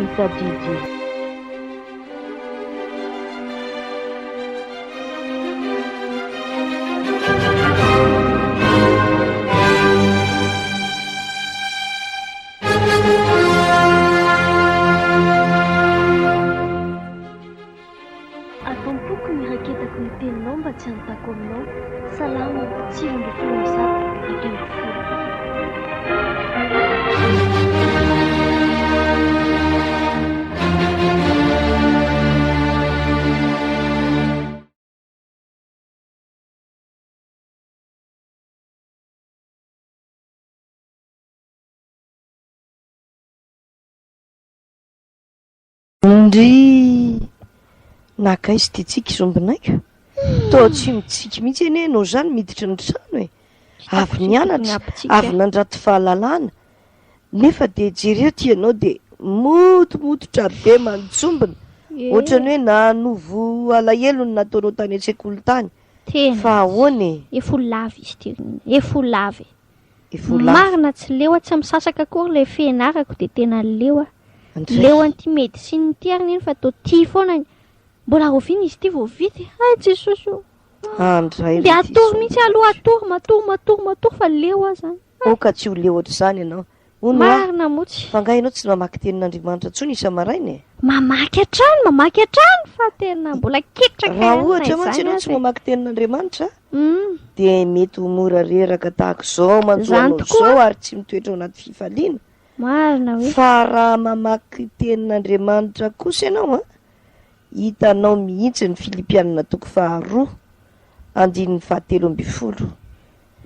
mitadidy. Atompoko ny raketako ny teninao mba tsy hanotako aminao. Salama tsiro amby folo zato ekeny folo. Ndry nakaizy titsika izombinaika tao tsy mitsiky mihitsy eny enao zany miditra ny trano e avy nianatra avy nandrato fahalalana nefa de jereo ty ianao de motomototra be manjombona ohatrany hoe nanovo alahelo ny nataonao tany an-tsekoly tany fa ahoany efo lava izy ty efo lava marina tsy leoa tsy misasaka akory le fianarako de tena leoa leo anty médecine ty arina iny fa tô ty foana mbola roviny izy ty vao vity ay jesoso andray de atory mihitsy aloha matory fa leo azy zany oka tsy ho leo ohatr'izany ianao marina motsy fa ngahy ianao tsy mamaky tenin'Andriamanitra ntsony isa-maraina e mamaky atrano fa tena mbola ketraka raha ohatra mantsy ianao tsy mamaky tenin'Andriamanitra de mety ho mora reraka tahaka zao manjoanao zao ary tsy mitoetra ao anaty fifaliana marina hoe fa raha mamaky tenin'Andriamanitra kosa ianao hitanao mihitsy ny Filipianina toko 2 andininy 7:20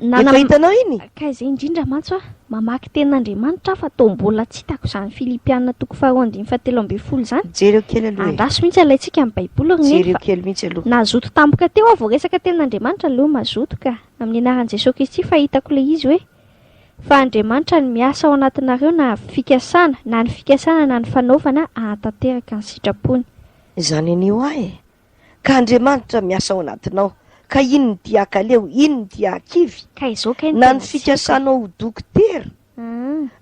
efa hitanao iny ka izay indrindra mantso mamaky tenin'Andriamanitra fa tô mbola tsy hitako zany Filipianina toko 2 andininy 7:20 zany jereo kely aloha andraso mihitsy alaitsika amin'ny baiboly jereo kely mihitsy aloha nazoto tampoka teo vao resaka tenin'Andriamanitra aloha mazoto ka amin'ny anaran'i Jesosy Kristy fa hitako le izy hoe fa Andriamanitra ny miasa ao anatinareo na fikasana na ny fikasana na ny fanaovana ahatanteraka ny sitrapony zany anio ahy ka Andriamanitra miasa ao anatinao ka ino ny diakaleo ino ny diakivy ka izao ka na ny fikasanao ho dokotera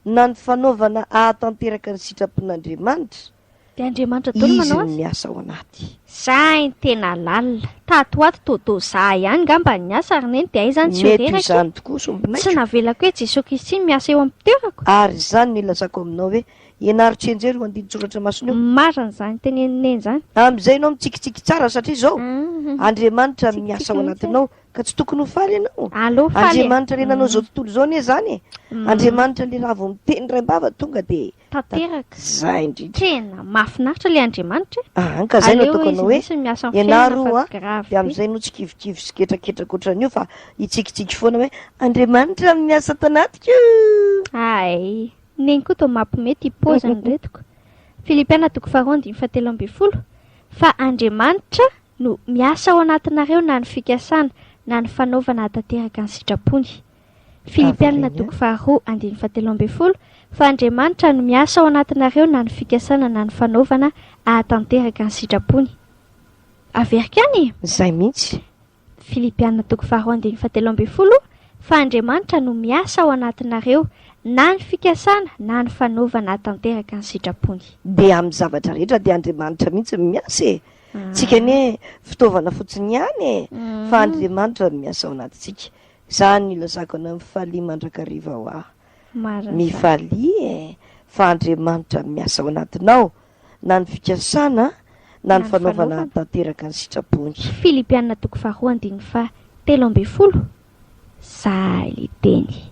na ny fanaovana ahatanteraka ny sitrapon'Andriamanitra de Andriamanitra dolo manao azy miasa ao anaty zay tena lalina tato tô za ihany ngamba ny asa ary neny de ay zany tsy mety izany tokoa sombinaika tsy navelako hoe Jesosy Kristy miasa eo amin'ny toerako ary zany ny ilazako aminao hoe ianaritra enjery ho andiny tsoratra masony eo marina zany teneniny zany am'izay ianao mitsikitsiky tsara satria zao Andriamanitra miasa ao anatinao ka tsy tokony ho faly ianao Andriamanitra renanao zao tontolo zao anie zany e Andriamanitra le raha vao miteny raimbava tonga de tanteraka zay indrindra tena mahafinaritra le Andriamanitra ka zay no ataoko anao hoe ianaro de am'izay no tsy kivikivy sy ketraketraka ohatran'io fa hitsikitsiky foana hoe Andriamanitra miasa tanatika ay neny koa tô mampimety ipozany retiko Filipiana toko 2:17 fa Andriamanitra no miasa ao anatinareo na ny fikasana na ny fanaovana ahatanteraka ny sitrapony Filipiana toko 2:17 fa Andriamanitra no miasa ao anatinareo na ny fikasana na ny fanaovana ahatanteraka ny sitrapony averika any zay mihitsy Filipiana toko 2:17 fa Andriamanitra no miasa ao anatinareo na ny fikasana na ny fanaovana ahatanteraka ny sitrapony de amin'ny zavatra rehetra de Andriamanitra mihitsy miasa e tsika ne fitaovana fotsiny ihany e fa Andriamanitra miasa ao anatintsika zany ilazako ana mifalia mandrakariva ho aho mifalia e fa Andriamanitra miasa ao anatinao na ny fikasana na ny fanaovana ahatanteraka ny sitrapony Filipiana toko 2:13 zay le teny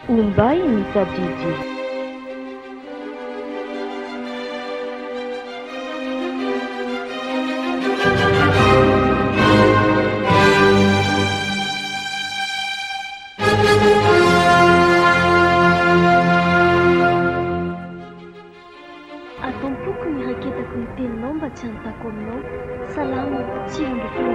Umbay mitadidy. Atompoko ny raketako ny teninao mba tsy hanotako aminao. Salama tsiro amby folo